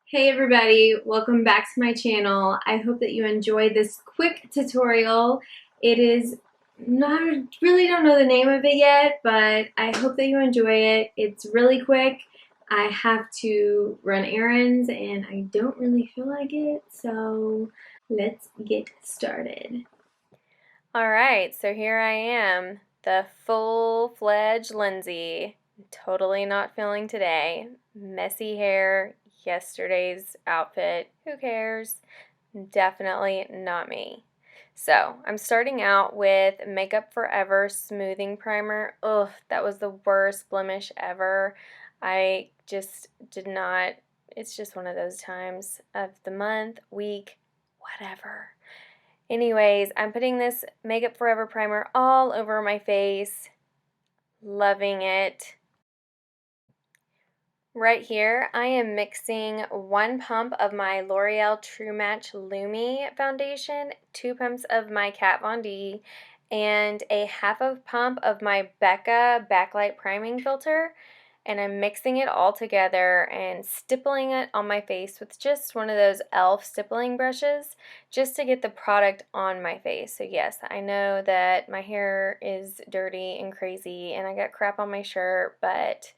Hey everybody, welcome back to my channel. I hope that you enjoyed this quick tutorial. It is not, really don't know the name of it yet, but I hope that you enjoy it. It's really quick. I have to run errands and I don't really feel like it, so let's get started. Alright, so here I am, the full-fledged Lindsay. Totally not feeling today. Messy hair, yesterday's outfit, who cares? Definitely not me. So, I'm starting out with MakeupForever Smoothing Primer. Ugh, that was the worst blemish ever. I just did not, it's just one of those times of the month, week, whatever. Anyways, I'm putting this MakeupForever primer all over my face. Loving it. Right here, I am mixing 1 pump of my L'Oreal True Match Lumi foundation, 2 pumps of my KatVonD, and a half of pump of my Becca Backlight priming filter. And I'm mixing it all together and stippling it on my face with just one of those e.l.f. stippling brushes just to get the product on my face. So yes, I know that my hair is dirty and crazy and I got crap on my shirt, but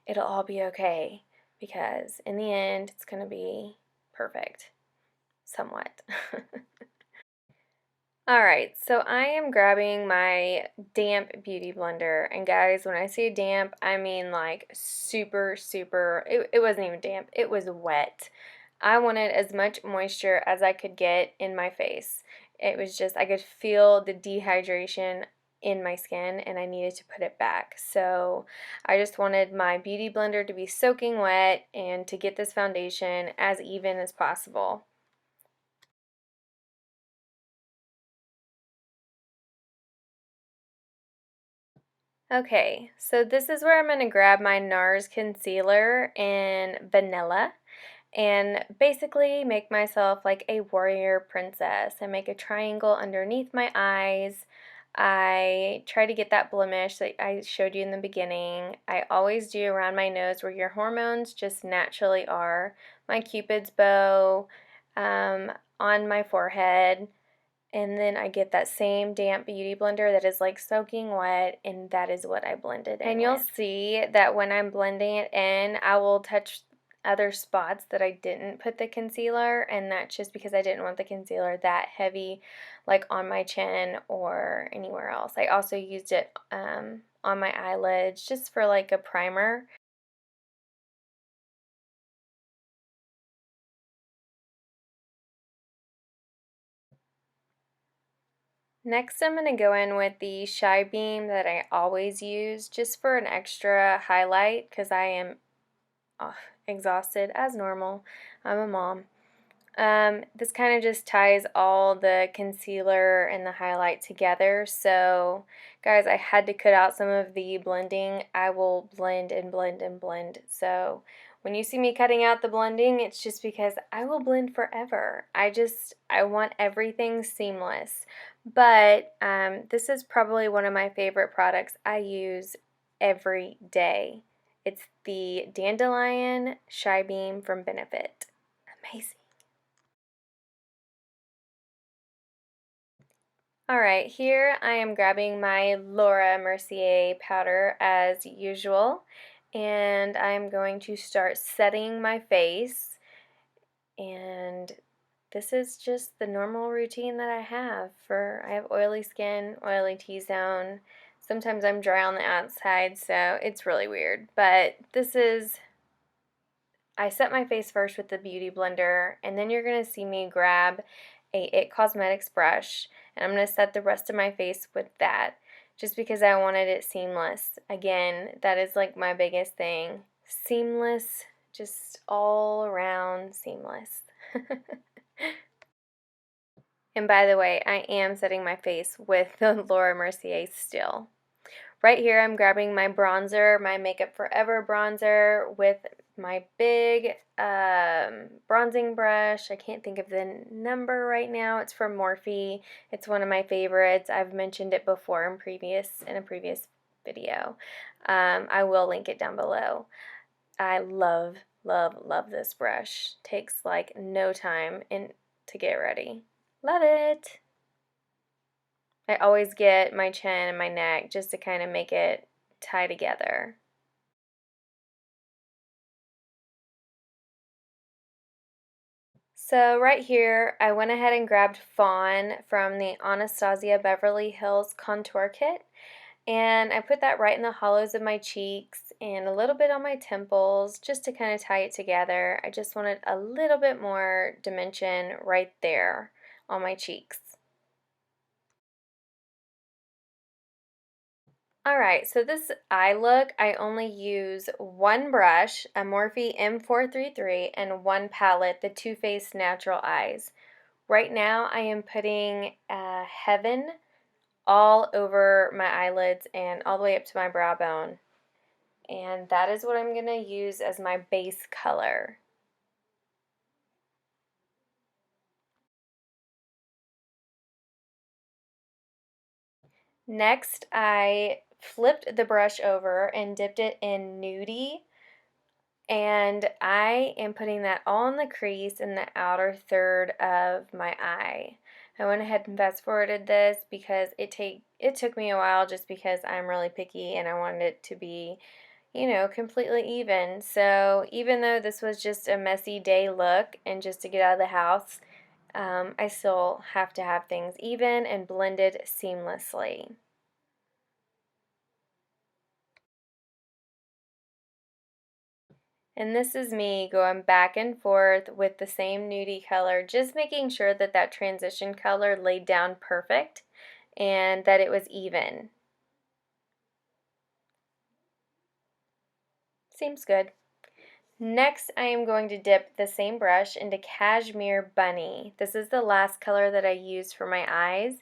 it'll all be okay because in the end it's going to be perfect. Somewhat. Alright, so I am grabbing my damp beauty blender, and guys, when I say damp, I mean like super, it wasn't even damp, it was wet. I wanted as much moisture as I could get in my face. It was just, I could feel the dehydration in my skin and I needed to put it back. So I just wanted my beauty blender to be soaking wet and to get this foundation as even as possible. Okay, so this is where I'm going to grab my Nars concealer in Vanilla and basically make myself like a warrior princess. I make a triangle underneath my eyes. I try to get that blemish that I showed you in the beginning. I always do around my nose where your hormones just naturally are. My Cupid's bow, on my forehead. And then I get that same damp beauty blender that is like soaking wet, and that is what I blended in. And you'll see that when I'm blending it in, I will touch other spots that I didn't put the concealer, and that's just because I didn't want the concealer that heavy like on my chin or anywhere else. I also used it on my eyelids just for like a primer. Next, I'm going to go in with the Shy Beam that I always use just for an extra highlight because I am exhausted as normal. I'm a mom. This kind of just ties all the concealer and the highlight together. So, guys, I had to cut out some of the blending. I will blend and blend and blend. So, when you see me cutting out the blending, it's just because I will blend forever. I want everything seamless. But this is probably one of my favorite products I use every day. It's the Dandelion Shy Beam from Benefit. Amazing. Alright, here I am grabbing my Laura Mercier powder as usual, and I'm going to start setting my face, and this is just the normal routine that I have I have oily skin, oily T-zone. Sometimes I'm dry on the outside, so it's really weird, but I set my face first with the Beauty Blender, and then you're going to see me grab a It Cosmetics brush, and I'm going to set the rest of my face with that, just because I wanted it seamless. Again, that is like my biggest thing. Seamless, just all around seamless. And by the way, I am setting my face with the Laura Mercier still. Right here I'm grabbing my bronzer, my MakeupForever bronzer with my big bronzing brush. I can't think of the number right now. It's from Morphe. It's one of my favorites. I've mentioned it before in a previous video. I will link it down below. I love, Love, love this brush. Takes like no time to get ready. Love it! I always get my chin and my neck just to kind of make it tie together. So right here, I went ahead and grabbed Fawn from the Anastasia Beverly Hills Contour Kit, and I put that right in the hollows of my cheeks and a little bit on my temples just to kind of tie it together. I just wanted a little bit more dimension right there on my cheeks. Alright, so this eye look, I only use one brush, a Morphe M433, and one palette, the Too Faced Natural Eyes. Right now I am putting Heaven all over my eyelids and all the way up to my brow bone. And that is what I'm going to use as my base color. Next, I flipped the brush over and dipped it in Nudie, and I am putting that all in the crease in the outer third of my eye. I went ahead and fast forwarded this because it took me a while just because I'm really picky and I wanted it to be, you know, completely even. So even though this was just a messy day look and just to get out of the house, I still have to have things even and blended seamlessly. And this is me going back and forth with the same nudie color, just making sure that that transition color laid down perfect and that it was even. Seems good. Next, I am going to dip the same brush into Cashmere Bunny. This is the last color that I used for my eyes,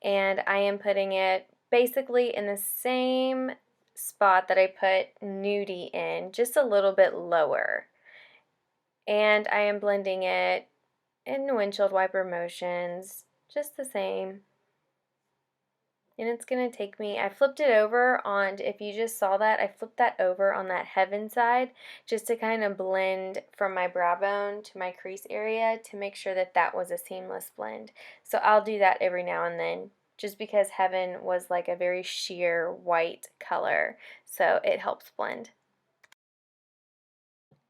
and I am putting it basically in the same spot that I put Nudie in, just a little bit lower. And I am blending it in windshield wiper motions, just the same. And it's going to take me, I flipped it over on, if you just saw that, I flipped that over on that Heaven side just to kind of blend from my brow bone to my crease area to make sure that that was a seamless blend. So I'll do that every now and then just because Heaven was like a very sheer white color, so it helps blend.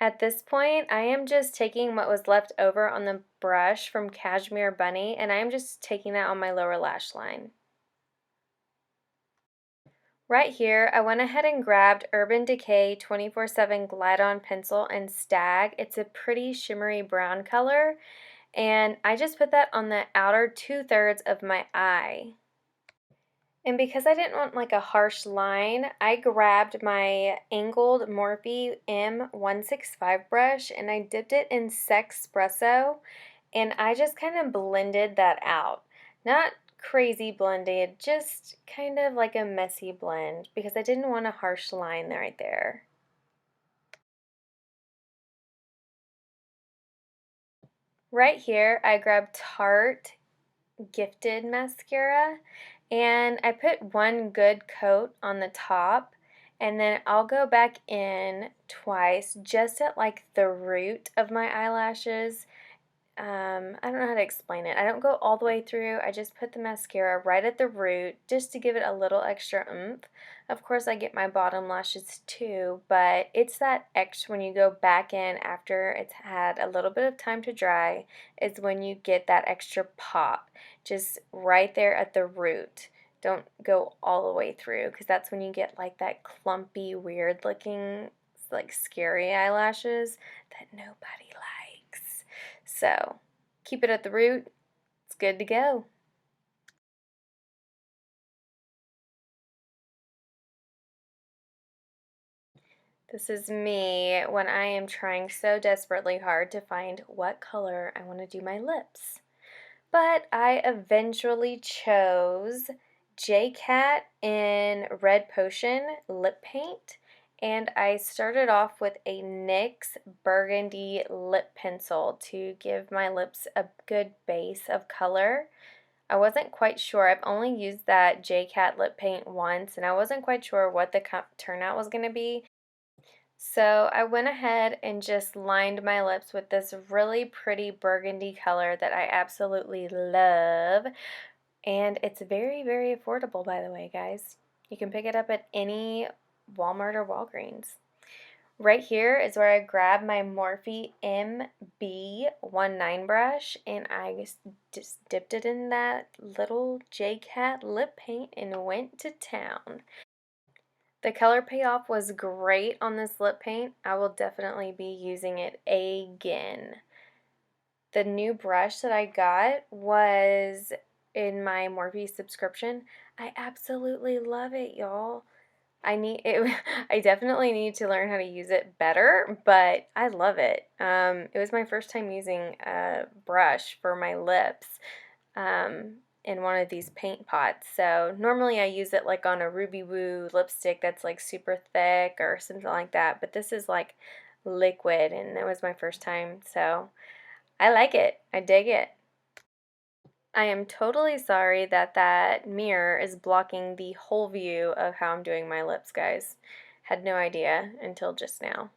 At this point, I am just taking what was left over on the brush from Cashmere Bunny, and I am just taking that on my lower lash line. Right here, I went ahead and grabbed Urban Decay 24/7 Glide-On Pencil and Stag. It's a pretty shimmery brown color, and I just put that on the outer 2/3 of my eye. And because I didn't want like a harsh line, I grabbed my angled Morphe M165 brush and I dipped it in Sexpresso, and I just kind of blended that out. Not crazy blended, just kind of like a messy blend because I didn't want a harsh line right there. Right here, I grabbed Tarte Gifted Mascara, and I put one good coat on the top, and then I'll go back in twice just at like the root of my eyelashes. I don't know how to explain it. I don't go all the way through. I just put the mascara right at the root just to give it a little extra oomph. Of course, I get my bottom lashes too, but it's that extra when you go back in after it's had a little bit of time to dry is when you get that extra pop. Just right there at the root. Don't go all the way through because that's when you get like that clumpy, weird looking, like scary eyelashes that nobody likes. So keep it at the root. It's good to go. This is me when I am trying so desperately hard to find what color I want to do my lips. But I eventually chose JCat in Red Potion lip paint, and I started off with a NYX Burgundy lip pencil to give my lips a good base of color. I wasn't quite sure. I've only used that JCat lip paint once, and I wasn't quite sure what the turnout was going to be. So I went ahead and just lined my lips with this really pretty burgundy color that I absolutely love. And it's very, very affordable, by the way, guys. You can pick it up at any Walmart or Walgreens. Right here is where I grabbed my Morphe MB19 brush and I just dipped it in that little JCat lip paint and went to town. The color payoff was great on this lip paint. I will definitely be using it again. The new brush that I got was in my Morphe subscription. I absolutely love it, y'all. I need it. I definitely need to learn how to use it better, but I love it. It was my first time using a brush for my lips in one of these paint pots. So normally I use it like on a Ruby Woo lipstick that's like super thick or something like that, but this is like liquid, and it was my first time, so I like it. I dig it. I am totally sorry that that mirror is blocking the whole view of how I'm doing my lips, guys. Had no idea until just now.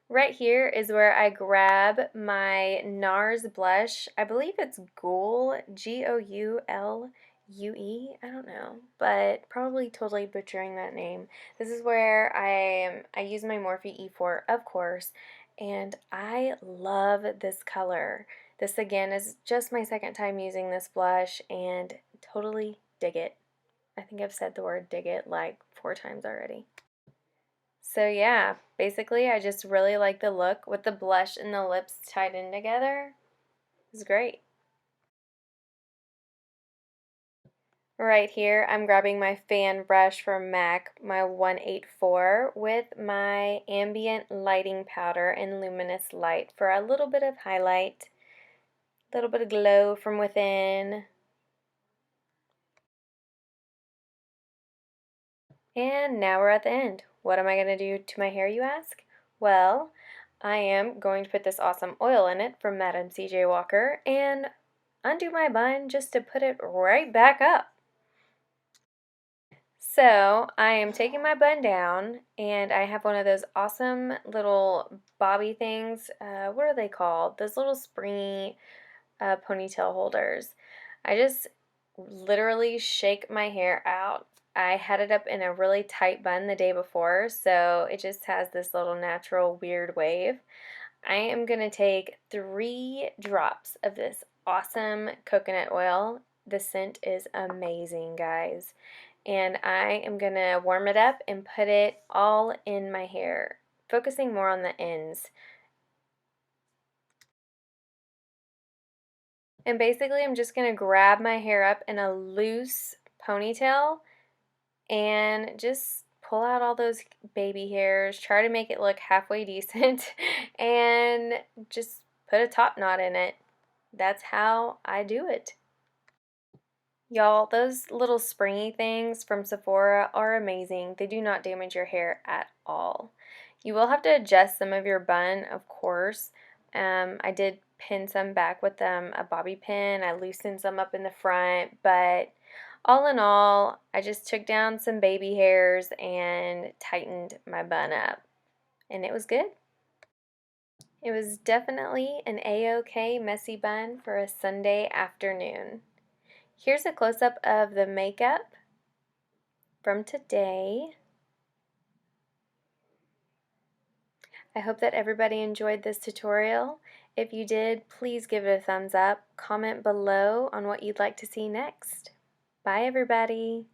Right here is where I grab my NARS blush. I believe it's Goulue, Goulue. I don't know, but probably totally butchering that name. This is where I use my Morphe E4, of course, and I love this color. This again is just my second time using this blush and totally dig it. I think I've said the word dig it like 4 times already. So yeah, basically I just really like the look with the blush and the lips tied in together. It's great. Right here, I'm grabbing my fan brush from MAC, my 184, with my Ambient lighting powder and Luminous light for a little bit of highlight, a little bit of glow from within. And now we're at the end. What am I going to do to my hair, you ask? Well, I am going to put this awesome oil in it from Madam CJ Walker and undo my bun just to put it right back up. So I am taking my bun down and I have one of those awesome little bobby things. What are they called? Those little springy ponytail holders. I just literally shake my hair out. I had it up in a really tight bun the day before, so it just has this little natural weird wave. I am going to take 3 drops of this awesome coconut oil. The scent is amazing, guys. And I am going to warm it up and put it all in my hair, focusing more on the ends. And basically I'm just going to grab my hair up in a loose ponytail and just pull out all those baby hairs, try to make it look halfway decent, and just put a top knot in it. That's how I do it. Y'all, those little springy things from Sephora are amazing. They do not damage your hair at all. You will have to adjust some of your bun, of course. I did pin some back with a bobby pin. I loosened some up in the front, but all in all, I just took down some baby hairs and tightened my bun up, and it was good. It was definitely an A-OK messy bun for a Sunday afternoon. Here's a close-up of the makeup from today. I hope that everybody enjoyed this tutorial. If you did, please give it a thumbs up. Comment below on what you'd like to see next. Bye, everybody.